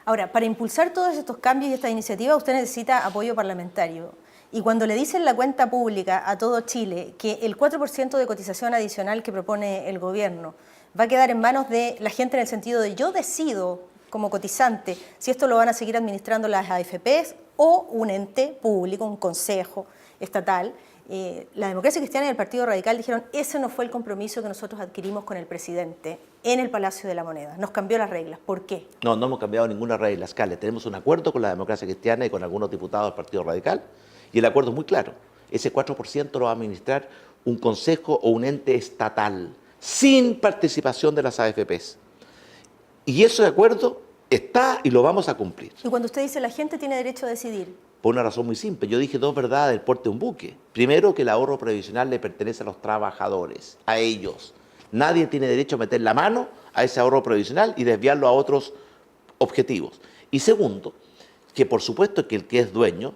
S1: Ahora, para impulsar todos estos cambios y esta iniciativa, usted necesita apoyo parlamentario. Y cuando le dicen la cuenta pública a todo Chile que el 4% de cotización adicional que propone el gobierno va a quedar en manos de la gente en el sentido de yo decido como cotizante si esto lo van a seguir administrando las AFPs o un ente público, un consejo estatal, la Democracia Cristiana y el Partido Radical dijeron ese no fue el compromiso que nosotros adquirimos con el presidente en el Palacio de la Moneda. Nos cambió las reglas. ¿Por qué?
S2: No hemos cambiado ninguna regla, Scarlett. Tenemos un acuerdo con la Democracia Cristiana y con algunos diputados del Partido Radical. Y el acuerdo es muy claro, ese 4% lo va a administrar un consejo o un ente estatal, sin participación de las AFPs. Y ese acuerdo está y lo vamos a cumplir.
S1: Y cuando usted dice la gente tiene derecho a decidir.
S2: Por una razón muy simple, yo dije 2 verdades del porte de un buque. Primero, que el ahorro previsional le pertenece a los trabajadores, a ellos. Nadie tiene derecho a meter la mano a ese ahorro previsional y desviarlo a otros objetivos. Y segundo, que por supuesto que el que es dueño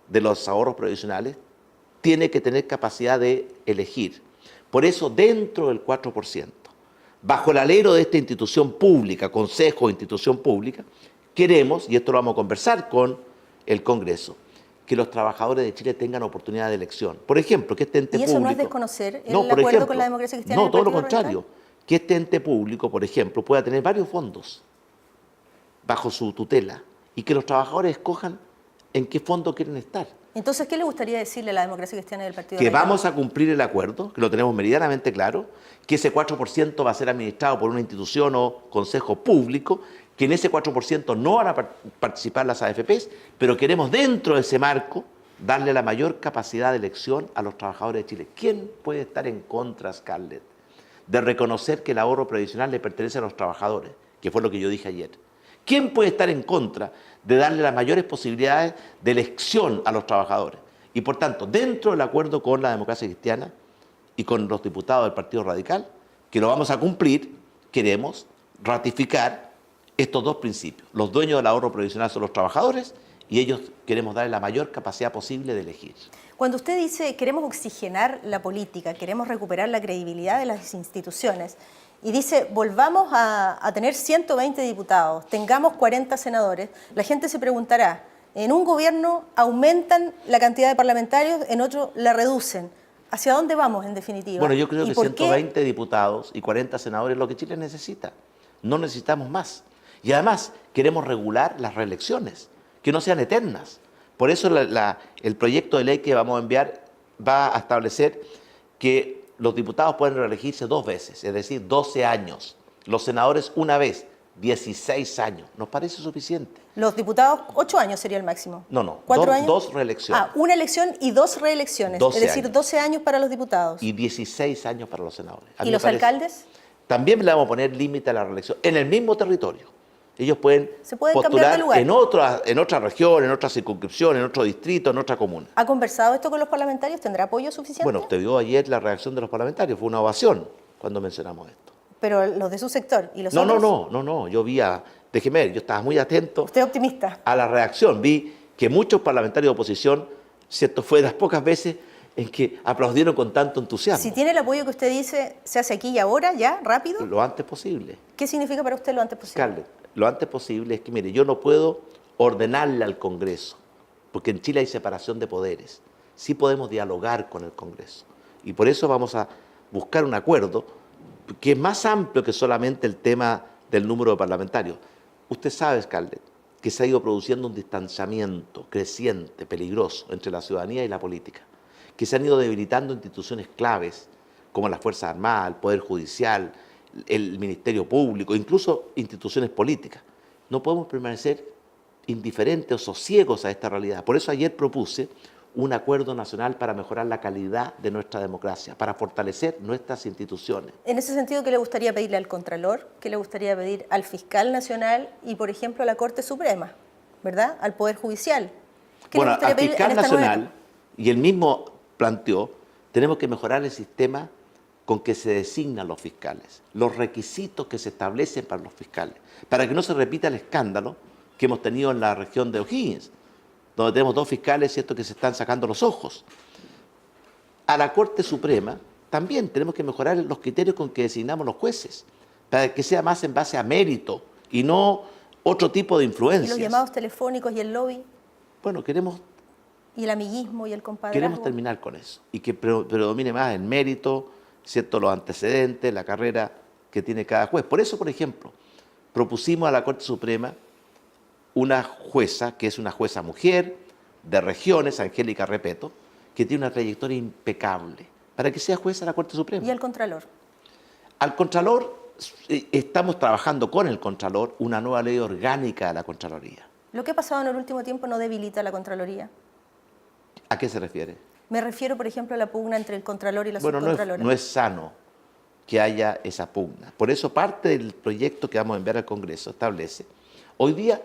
S2: de los ahorros previsionales tiene que tener capacidad de elegir. Por eso, dentro del 4%, bajo el alero de esta institución pública, consejo o institución pública, queremos, y esto lo vamos a conversar con el Congreso, que los trabajadores de Chile tengan oportunidad de elección. Por ejemplo, que este ente público...
S1: ¿Y eso no es desconocer el acuerdo con la Democracia Cristiana?
S2: No, todo lo contrario. Que este ente público, por ejemplo, pueda tener varios fondos bajo su tutela y que los trabajadores escojan en qué fondo quieren estar.
S1: Entonces, ¿qué le gustaría decirle a la Democracia Cristiana y al Partido
S2: Que
S1: Radical?
S2: vamos a cumplir el acuerdo, que lo tenemos meridianamente claro, que ese 4% va a ser administrado por una institución o consejo público, que en ese 4% no van a participar las AFPs, pero queremos dentro de ese marco darle la mayor capacidad de elección a los trabajadores de Chile. ¿Quién puede estar en contra, Scarlett, de reconocer que el ahorro previsional le pertenece a los trabajadores? Que fue lo que yo dije ayer. ¿Quién puede estar en contra de darle las mayores posibilidades de elección a los trabajadores? Y por tanto, dentro del acuerdo con la democracia cristiana y con los diputados del Partido Radical, que lo vamos a cumplir, queremos ratificar estos dos principios. Los dueños del ahorro provisional son los trabajadores y ellos queremos darle la mayor capacidad posible de elegir.
S1: Cuando usted dice queremos oxigenar la política, queremos recuperar la credibilidad de las instituciones, y dice volvamos a tener 120 diputados, tengamos 40 senadores, la gente se preguntará, en un gobierno aumentan la cantidad de parlamentarios, en otro la reducen. ¿Hacia dónde vamos en definitiva?
S2: Bueno, yo creo que
S1: por
S2: 120 diputados y 40 senadores es lo que Chile necesita. No necesitamos más. Y además queremos regular las reelecciones, que no sean eternas. Por eso el proyecto de ley que vamos a enviar va a establecer que los diputados pueden reelegirse 2 veces, es decir, 12 años. Los senadores una vez, 16 años. ¿Nos parece suficiente?
S1: Los diputados, 8 años sería el máximo.
S2: No,
S1: 4 años.
S2: 2 reelecciones.
S1: Ah, una elección y 2 reelecciones,
S2: 12
S1: es decir,
S2: años.
S1: 12 años para los diputados.
S2: Y 16 años para los senadores. A mí
S1: ¿Y
S2: me
S1: los
S2: parece.
S1: alcaldes?
S2: También le vamos a poner límite a la reelección en el mismo territorio. Ellos pueden
S1: Se pueden cambiar de
S2: postular
S1: lugar.
S2: en otra región, en otra circunscripción, en otro distrito, en otra comuna.
S1: ¿Ha conversado esto con los parlamentarios? ¿Tendrá apoyo suficiente?
S2: Bueno, usted vio ayer la reacción de los parlamentarios, fue una ovación cuando mencionamos esto.
S1: Pero los de su sector y los
S2: No,
S1: otros.
S2: yo vi déjeme ver, yo estaba muy atento
S1: Usted es optimista.
S2: a la reacción. Vi que muchos parlamentarios de oposición, cierto, fue de las pocas veces en que aplaudieron con tanto entusiasmo.
S1: Si tiene el apoyo que usted dice, se hace aquí y ahora, ya, rápido.
S2: Lo antes posible.
S1: ¿Qué significa para usted lo antes posible?
S2: Scarlett, lo antes posible es que, mire, yo no puedo ordenarle al Congreso, porque en Chile hay separación de poderes. Sí podemos dialogar con el Congreso. Y por eso vamos a buscar un acuerdo que es más amplio que solamente el tema del número de parlamentarios. Usted sabe, Scarlett, que se ha ido produciendo un distanciamiento creciente, peligroso, entre la ciudadanía y la política, que se han ido debilitando instituciones claves, como las Fuerzas Armadas, el Poder Judicial, el Ministerio Público, incluso instituciones políticas. No podemos permanecer indiferentes o ciegos a esta realidad. Por eso ayer propuse un acuerdo nacional para mejorar la calidad de nuestra democracia, para fortalecer nuestras instituciones.
S1: En ese sentido, ¿qué le gustaría pedirle al Contralor? ¿Qué le gustaría pedir al Fiscal Nacional y, por ejemplo, a la Corte Suprema? ¿Verdad? Al Poder Judicial. ¿Qué
S2: Bueno,
S1: le gustaría
S2: al
S1: pedir
S2: Fiscal
S1: en esta nueva-
S2: Nacional, y él mismo planteó, tenemos que mejorar el sistema con que se designan los fiscales, los requisitos que se establecen para los fiscales, para que no se repita el escándalo que hemos tenido en la región de O'Higgins, donde tenemos 2 fiscales, ¿cierto?, que se están sacando los ojos. A la Corte Suprema también tenemos que mejorar los criterios con que designamos los jueces, para que sea más en base a mérito y no otro tipo de
S1: ¿Y
S2: influencias.
S1: los llamados telefónicos y el lobby?
S2: Bueno, queremos
S1: ¿Y el amiguismo y el compadrazgo?
S2: Queremos terminar con eso y que predomine más el mérito, ¿cierto?, los antecedentes, la carrera que tiene cada juez. Por eso, por ejemplo, propusimos a la Corte Suprema una jueza, que es una jueza mujer, de regiones, Angélica Repeto, que tiene una trayectoria impecable, para que sea jueza de la Corte Suprema.
S1: ¿Y el Contralor?
S2: Al Contralor, estamos trabajando con el Contralor una nueva ley orgánica de la Contraloría.
S1: ¿Lo que ha pasado en el último tiempo no debilita la Contraloría?
S2: ¿A qué se refiere?
S1: Me refiero, por ejemplo, a la pugna entre el Contralor y la
S2: Bueno,
S1: Subcontralora.
S2: no es sano que haya esa pugna. Por eso parte del proyecto que vamos a enviar al Congreso establece, hoy día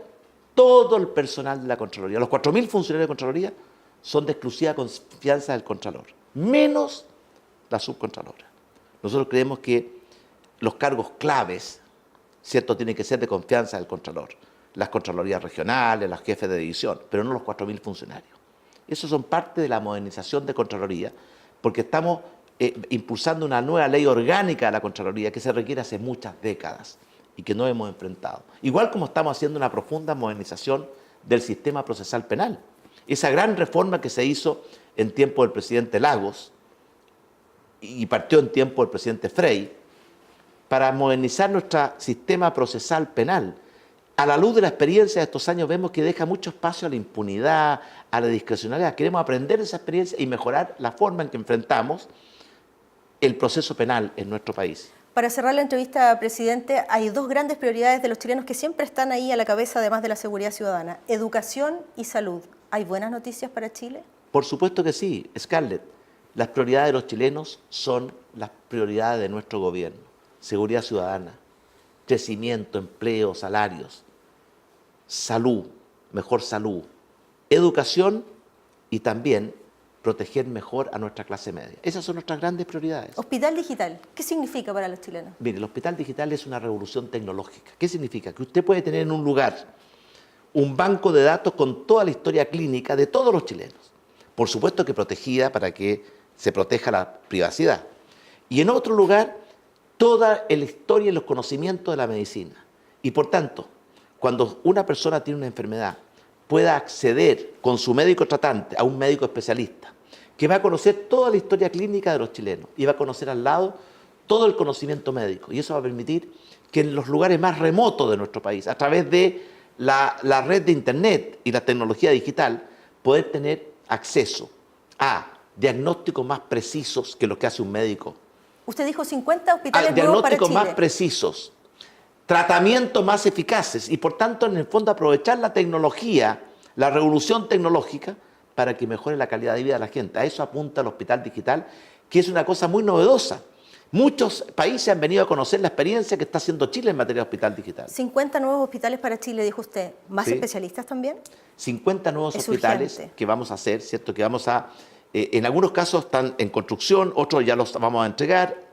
S2: todo el personal de la Contraloría, los 4.000 funcionarios de Contraloría son de exclusiva confianza del Contralor, menos la Subcontralora. Nosotros creemos que los cargos claves, ¿cierto?, tienen que ser de confianza del Contralor, las Contralorías regionales, los jefes de división, pero no los 4.000 funcionarios. Esos son parte de la modernización de Contraloría, porque estamos impulsando una nueva ley orgánica de la Contraloría que se requiere hace muchas décadas y que no hemos enfrentado. Igual como estamos haciendo una profunda modernización del sistema procesal penal. Esa gran reforma que se hizo en tiempo del presidente Lagos y partió en tiempo del presidente Frey para modernizar nuestro sistema procesal penal. A la luz de la experiencia de estos años vemos que deja mucho espacio a la impunidad, a la discrecionalidad. Queremos aprender de esa experiencia y mejorar la forma en que enfrentamos el proceso penal en nuestro país.
S1: Para cerrar la entrevista, presidente, hay 2 grandes prioridades de los chilenos que siempre están ahí a la cabeza, además de la seguridad ciudadana: educación y salud. ¿Hay buenas noticias para Chile?
S2: Por supuesto que sí, Scarlett. Las prioridades de los chilenos son las prioridades de nuestro gobierno. Seguridad ciudadana, crecimiento, empleo, salarios, salud, mejor salud, educación y también proteger mejor a nuestra clase media. Esas son nuestras grandes prioridades.
S1: Hospital digital, ¿qué significa para los chilenos?
S2: Mire, el hospital digital es una revolución tecnológica. ¿Qué significa? Que usted puede tener en un lugar un banco de datos con toda la historia clínica de todos los chilenos. Por supuesto que protegida para que se proteja la privacidad. Y en otro lugar, toda la historia y los conocimientos de la medicina. Y por tanto, cuando una persona tiene una enfermedad, pueda acceder con su médico tratante a un médico especialista, que va a conocer toda la historia clínica de los chilenos y va a conocer al lado todo el conocimiento médico. Y eso va a permitir que en los lugares más remotos de nuestro país, a través de la red de Internet y la tecnología digital, poder tener acceso a diagnósticos más precisos que lo que hace un médico.
S1: Usted dijo 50 hospitales nuevos para Chile.
S2: Diagnósticos más precisos, tratamientos más eficaces y por tanto en el fondo aprovechar la tecnología, la revolución tecnológica para que mejore la calidad de vida de la gente. A eso apunta el hospital digital, que es una cosa muy novedosa. Muchos países han venido a conocer la experiencia que está haciendo Chile en materia de hospital digital.
S1: 50 nuevos hospitales para Chile, dijo usted. ¿Más especialistas también?
S2: 50 nuevos hospitales
S1: urgente.
S2: Que vamos a hacer, ¿cierto? Que vamos a, en algunos casos están en construcción, otros ya los vamos a entregar.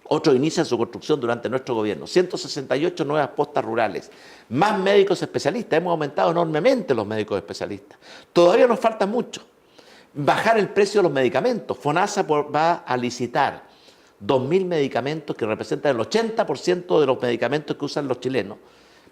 S2: Otros inician su construcción durante nuestro gobierno. 168 nuevas postas rurales. Más médicos especialistas. Hemos aumentado enormemente los médicos especialistas. Todavía nos falta mucho. Bajar el precio de los medicamentos. FONASA va a licitar 2.000 medicamentos que representan el 80% de los medicamentos que usan los chilenos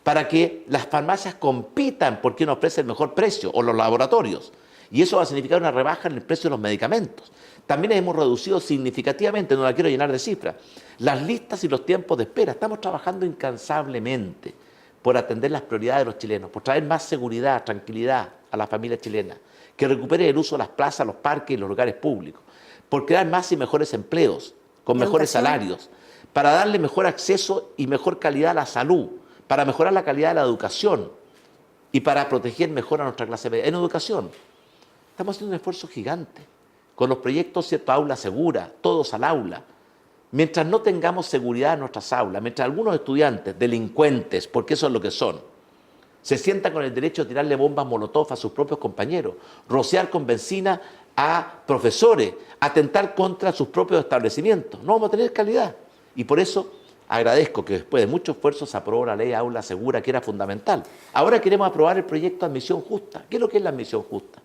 S2: para que las farmacias compitan por quién ofrece el mejor precio o los laboratorios. Y eso va a significar una rebaja en el precio de los medicamentos. También hemos reducido significativamente, no la quiero llenar de cifras, las listas y los tiempos de espera. Estamos trabajando incansablemente por atender las prioridades de los chilenos, por traer más seguridad, tranquilidad a la familia chilena, que recupere el uso de las plazas, los parques y los lugares públicos, por crear más y mejores empleos, con mejores salarios, para darle mejor acceso y mejor calidad a la salud, para mejorar la calidad de la educación y para proteger mejor a nuestra clase media. En educación, estamos haciendo un esfuerzo gigante con los proyectos, ¿cierto? Aula segura, todos al aula. Mientras no tengamos seguridad en nuestras aulas, mientras algunos estudiantes, delincuentes, porque eso es lo que son, se sientan con el derecho de tirarle bombas molotov a sus propios compañeros, rociar con benzina a profesores, atentar contra sus propios establecimientos, no vamos a tener calidad. Y por eso agradezco que después de mucho esfuerzo se aprobó la ley Aula Segura, que era fundamental. Ahora queremos aprobar el proyecto de admisión justa. ¿Qué es lo que es la admisión justa?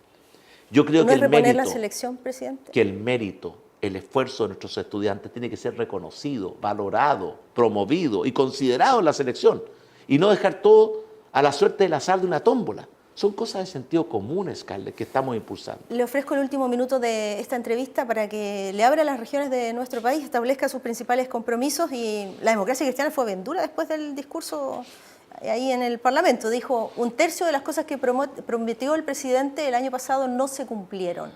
S2: Yo creo
S1: ¿No
S2: que
S1: es reponer la selección, presidente?
S2: Que el mérito, el esfuerzo de nuestros estudiantes tiene que ser reconocido, valorado, promovido y considerado en la selección. Y no dejar todo a la suerte del azar de una tómbola. Son cosas de sentido común, Scarlett, que estamos impulsando.
S1: Le ofrezco el último minuto de esta entrevista para que le abra a las regiones de nuestro país, establezca sus principales compromisos. Y la democracia cristiana fue bien dura después del discurso ahí en el Parlamento. Dijo, 1/3 de las cosas que prometió el presidente el año pasado no se cumplieron.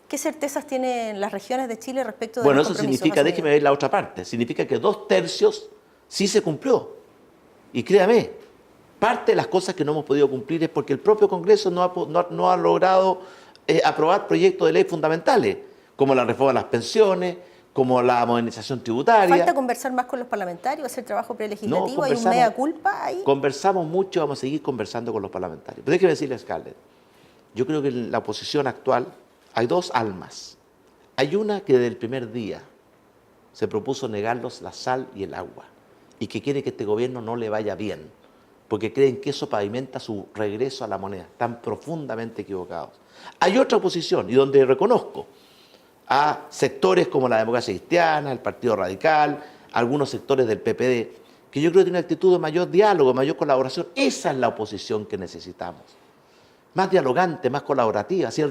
S1: ¿Qué certezas tienen las regiones de Chile respecto de los compromisos?
S2: Bueno, eso significa, déjeme ver la otra parte, significa que 2/3 sí se cumplió. Y créame, parte de las cosas que no hemos podido cumplir es porque el propio Congreso no ha logrado aprobar proyectos de ley fundamentales, como la reforma de las pensiones, como la modernización tributaria.
S1: ¿Falta conversar más con los parlamentarios, hacer trabajo prelegislativo? ¿Hay un mea culpa ahí?
S2: Conversamos mucho, vamos a seguir conversando con los parlamentarios. Pero déjeme decirle, Scarlett, yo creo que en la oposición actual hay dos almas. Hay una que desde el primer día se propuso negarlos la sal y el agua y que quiere que este gobierno no le vaya bien, porque creen que eso pavimenta su regreso a la moneda. Están profundamente equivocados. Hay otra oposición, y donde reconozco a sectores como la democracia cristiana, el Partido Radical, algunos sectores del PPD, que yo creo que tienen una actitud de mayor diálogo, mayor colaboración. Esa es la oposición que necesitamos. Más dialogante, más colaborativa. Así,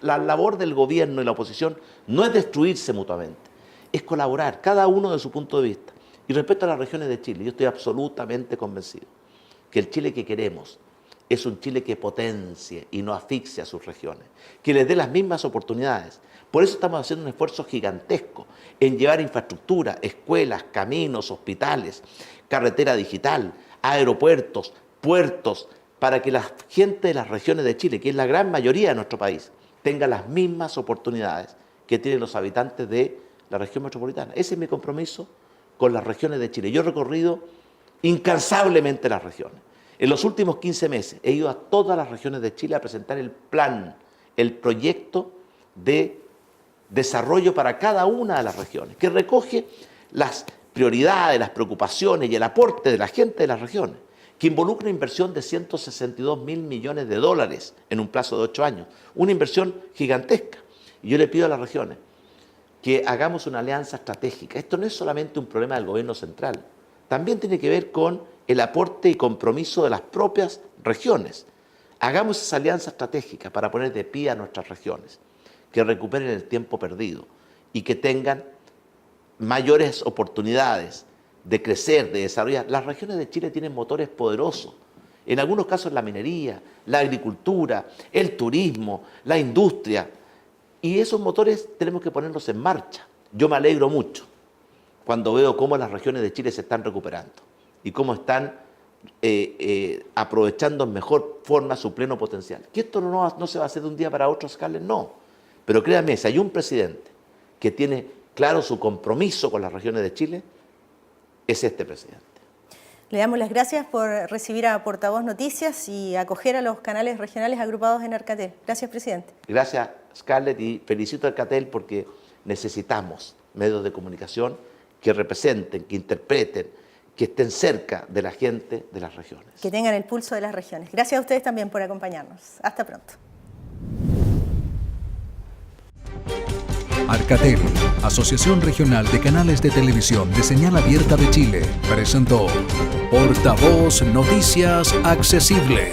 S2: la labor del gobierno y la oposición no es destruirse mutuamente, es colaborar, cada uno de su punto de vista. Y respecto a las regiones de Chile, yo estoy absolutamente convencido que el Chile que queremos es un Chile que potencie y no asfixie a sus regiones, que les dé las mismas oportunidades. Por eso estamos haciendo un esfuerzo gigantesco en llevar infraestructura, escuelas, caminos, hospitales, carretera digital, aeropuertos, puertos, para que la gente de las regiones de Chile, que es la gran mayoría de nuestro país, tenga las mismas oportunidades que tienen los habitantes de la región metropolitana. Ese es mi compromiso con las regiones de Chile. Yo he recorrido incansablemente las regiones. En los últimos 15 meses he ido a todas las regiones de Chile a presentar el plan, el proyecto de desarrollo para cada una de las regiones, que recoge las prioridades, las preocupaciones y el aporte de la gente de las regiones, que involucra una inversión de 162.000 millones de dólares en un plazo de 8 años, una inversión gigantesca. Y yo le pido a las regiones que hagamos una alianza estratégica. Esto no es solamente un problema del gobierno central, también tiene que ver con el aporte y compromiso de las propias regiones. Hagamos esa alianza estratégica para poner de pie a nuestras regiones, que recuperen el tiempo perdido y que tengan mayores oportunidades de crecer, de desarrollar. Las regiones de Chile tienen motores poderosos, en algunos casos la minería, la agricultura, el turismo, la industria, y esos motores tenemos que ponerlos en marcha. Yo me alegro mucho cuando veo cómo las regiones de Chile se están recuperando y cómo están aprovechando en mejor forma su pleno potencial. Que esto no se va a hacer de un día para otro, Scarlett, no. Pero créanme, si hay un presidente que tiene claro su compromiso con las regiones de Chile, es este presidente.
S1: Le damos las gracias por recibir a Portavoz Noticias y acoger a los canales regionales agrupados en Arcatel. Gracias, presidente.
S2: Gracias, Scarlett, y felicito a Arcatel porque necesitamos medios de comunicación que representen, que interpreten, que estén cerca de la gente de las regiones.
S1: Que tengan el pulso de las regiones. Gracias a ustedes también por acompañarnos. Hasta pronto.
S3: Arcatel, Asociación Regional de Canales de Televisión de Señal Abierta de Chile, presentó Portavoz Noticias Accesible.